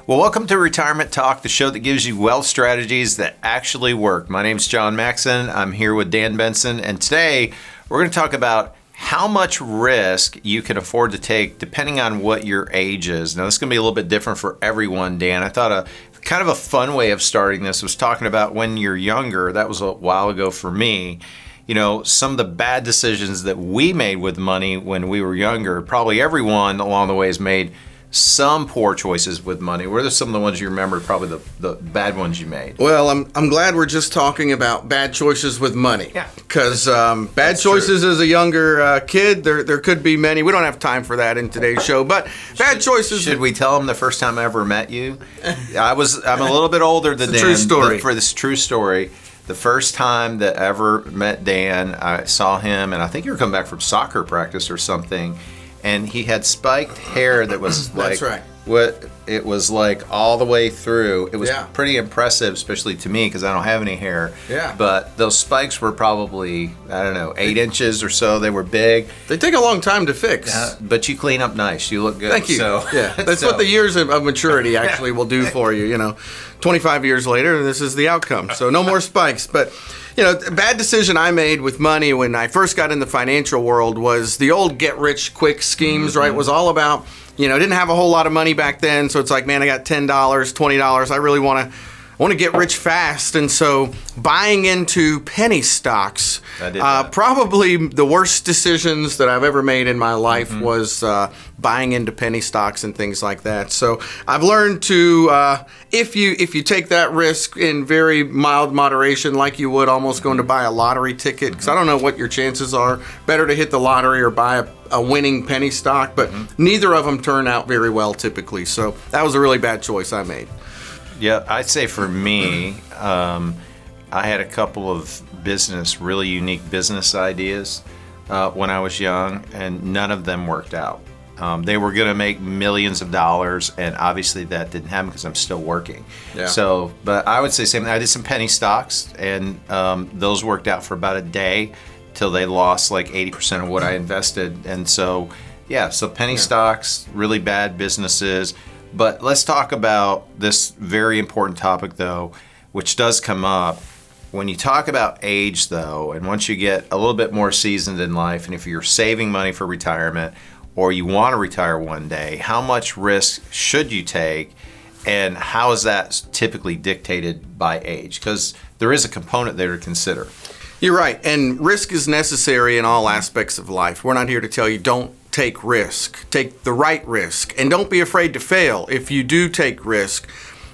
Well, welcome to Retirement Talk, the show that gives you wealth strategies that actually work. My name's John Maxon. I'm here with Dan Benson, and today we're going to talk about how much risk you can afford to take depending on what your age is. Now, this is going to be a little bit different for everyone, Dan. I thought kind of a fun way of starting this was talking about when you're younger. That was a while ago for me. You know, some of the bad decisions that we made with money when we were younger, probably everyone along the way has made some poor choices with money. What are some of the ones you remember, probably the bad ones you made? Well, I'm glad we're just talking about bad choices with money. Yeah. Because bad choices as a younger kid, there could be many. We don't have time for that in today's show, but bad choices. Should we tell them the first time I ever met you? I'm a little bit older than Dan. True story. For this true story, the first time that I ever met Dan, I saw him, and I think you were coming back from soccer practice or something, and he had spiked hair that was like, That's right. It was like all the way through. It was Yeah. pretty impressive, especially to me because I don't have any hair. Yeah. But those spikes were probably, I don't know, 8 inches or so. They were big. They take a long time to fix. But you clean up nice. You look good. Thank you. So, Yeah, that's what the years of maturity actually will do for you. 25 years later, this is the outcome. So no more spikes. But, a bad decision I made with money when I first got in the financial world was the old get-rich-quick schemes, right? It was all about, didn't have a whole lot of money back then. So it's like, man, I got $10, $20. I really want to get rich fast. And so buying into penny stocks, probably the worst decisions that I've ever made in my life was buying into penny stocks and things like that. So I've learned to, if you take that risk in very mild moderation, like you would almost going to buy a lottery ticket, because I don't know what your chances are, better to hit the lottery or buy a winning penny stock, but neither of them turn out very well typically. So that was a really bad choice I made. Yeah, I'd say for me, I had a couple of really unique business ideas when I was young, and none of them worked out. They were going to make millions of dollars, and obviously that didn't happen because I'm still working. Yeah. So, but I would say same. I did some penny stocks, and those worked out for about a day till they lost like 80% of what I invested. And so, so penny stocks, really bad businesses. But let's talk about this very important topic, though, which does come up. When you talk about age, though, and once you get a little bit more seasoned in life, and if you're saving money for retirement or you want to retire one day, how much risk should you take, and how is that typically dictated by age? Because there is a component there to consider. You're right, and risk is necessary in all aspects of life. We're not here to tell you don't take risk. Take the right risk, and don't be afraid to fail. If you do take risk,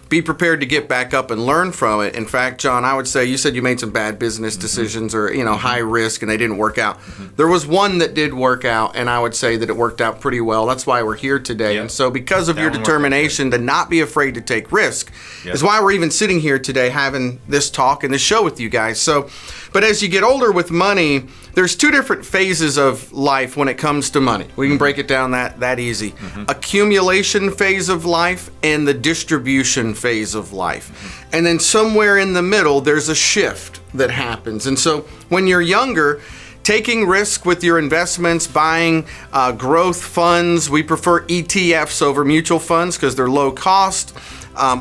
be prepared to get back up and learn from it. In fact, John, I would say, you said you made some bad business decisions or, high risk and they didn't work out. There was one that did work out, and I would say that it worked out pretty well. That's why we're here today. Yep. And so because of your determination to not be afraid to take risk is why we're even sitting here today having this talk and this show with you guys. So, but as you get older with money, there's two different phases of life when it comes to money. We can break it down that easy. Accumulation phase of life and the distribution phase of life. And then somewhere in the middle, there's a shift that happens. And so when you're younger, taking risk with your investments, buying growth funds, we prefer ETFs over mutual funds because they're low cost,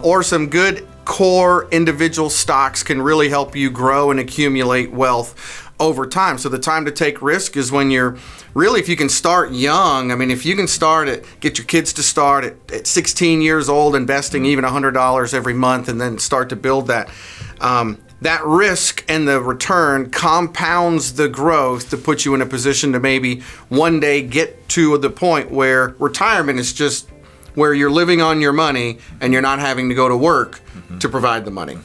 or some good core individual stocks can really help you grow and accumulate wealth over time. So the time to take risk is when you're really, if you can start young. I mean, if you can get your kids to start at 16 years old, investing even $100 every month, and then start to build that. That risk and the return compounds the growth to put you in a position to maybe one day get to the point where retirement is just where you're living on your money and you're not having to go to work to provide the money.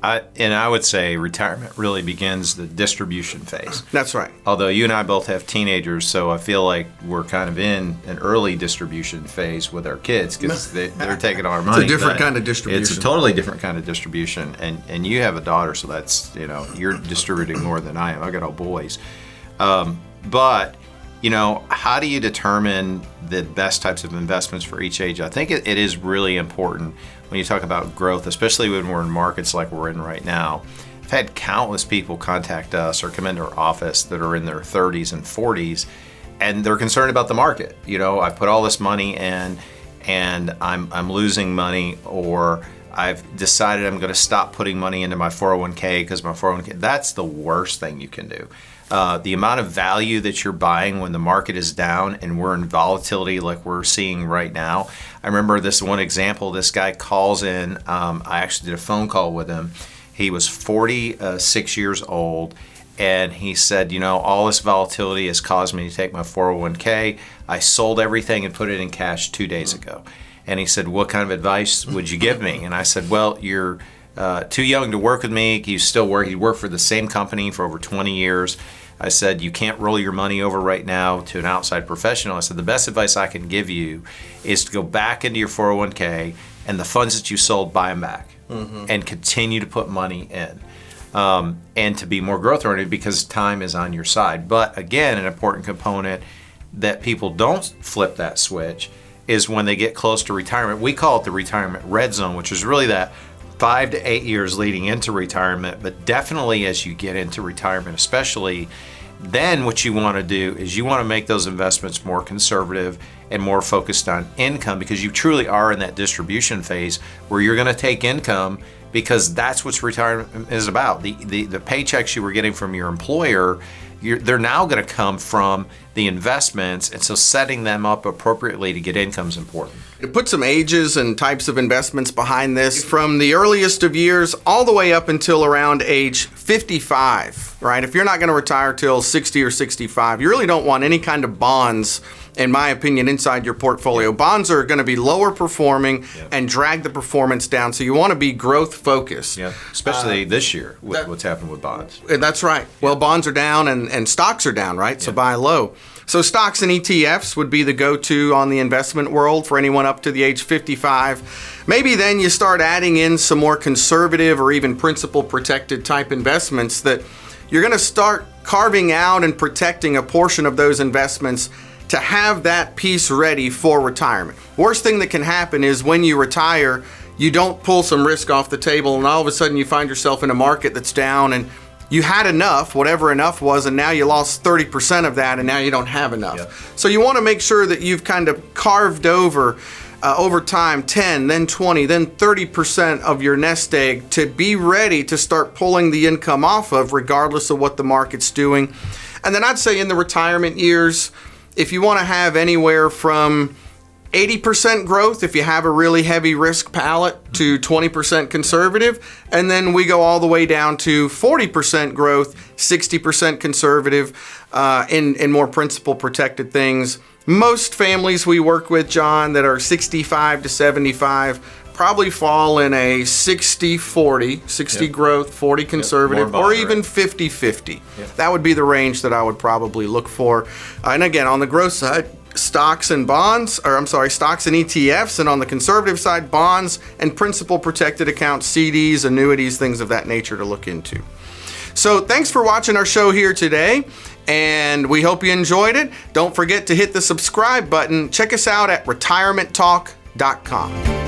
I would say retirement really begins the distribution phase. That's right. Although you and I both have teenagers, so I feel like we're kind of in an early distribution phase with our kids because they're taking our money. It's a different kind of distribution. It's a totally different kind of distribution. And you have a daughter, so that's, you're distributing more than I am. I got all boys. But how do you determine the best types of investments for each age? I think it is really important when you talk about growth, especially when we're in markets like we're in right now. I've had countless people contact us or come into our office that are in their 30s and 40s, and they're concerned about the market. I put all this money in, and I'm losing money, or I've decided I'm going to stop putting money into my 401k because my 401k, that's the worst thing you can do. The amount of value that you're buying when the market is down and we're in volatility like we're seeing right now. I remember this one example, this guy calls in, I actually did a phone call with him. He was 46 years old, and he said, all this volatility has caused me to take my 401k. I sold everything and put it in cash 2 days ago. And he said, what kind of advice would you give me? And I said, well, you're too young to work with me. You still work. He worked for the same company for over 20 years. I said, you can't roll your money over right now to an outside professional. I said, the best advice I can give you is to go back into your 401k and the funds that you sold, buy them back and continue to put money in. And to be more growth oriented because time is on your side. But again, an important component that people don't flip that switch is when they get close to retirement. We call it the retirement red zone, which is really that 5 to 8 years leading into retirement, but definitely as you get into retirement, especially, then what you want to do is you want to make those investments more conservative and more focused on income, because you truly are in that distribution phase where you're going to take income, because that's what retirement is about. The paychecks you were getting from your employer, they're now going to come from the investments, and so setting them up appropriately to get income is important. To put some ages and types of investments behind this, from the earliest of years all the way up until around age 55, right? If you're not going to retire till 60 or 65, you really don't want any kind of bonds, in my opinion, inside your portfolio. Bonds are going to be lower performing and drag the performance down, so you want to be growth focused. Yeah, especially this year with what's happened with bonds. That's right. Well, bonds are down and stocks are down, right? So buy low. So stocks and ETFs would be the go-to on the investment world for anyone up to the age 55. Maybe then you start adding in some more conservative or even principal protected type investments that you're going to start carving out and protecting a portion of those investments to have that piece ready for retirement. Worst thing that can happen is when you retire, you don't pull some risk off the table, and all of a sudden you find yourself in a market that's down and you had enough, whatever enough was, and now you lost 30% of that, and now you don't have enough. Yep. So you want to make sure that you've kind of carved over time 10, then 20, then 30% of your nest egg to be ready to start pulling the income off of, regardless of what the market's doing. And then I'd say in the retirement years, if you want to have anywhere from 80% growth if you have a really heavy risk palette to 20% conservative, and then we go all the way down to 40% growth, 60% conservative in more principal protected things. Most families we work with, John, that are 65 to 75 probably fall in a 60-40, 60 growth, 40 conservative, or even 50-50. That would be the range that I would probably look for. And again, on the growth side, stocks and ETFs, and on the conservative side, bonds and principal protected accounts, CDs, annuities, things of that nature to look into. So thanks for watching our show here today, and we hope you enjoyed it. Don't forget to hit the subscribe button. Check us out at retirementtalk.com.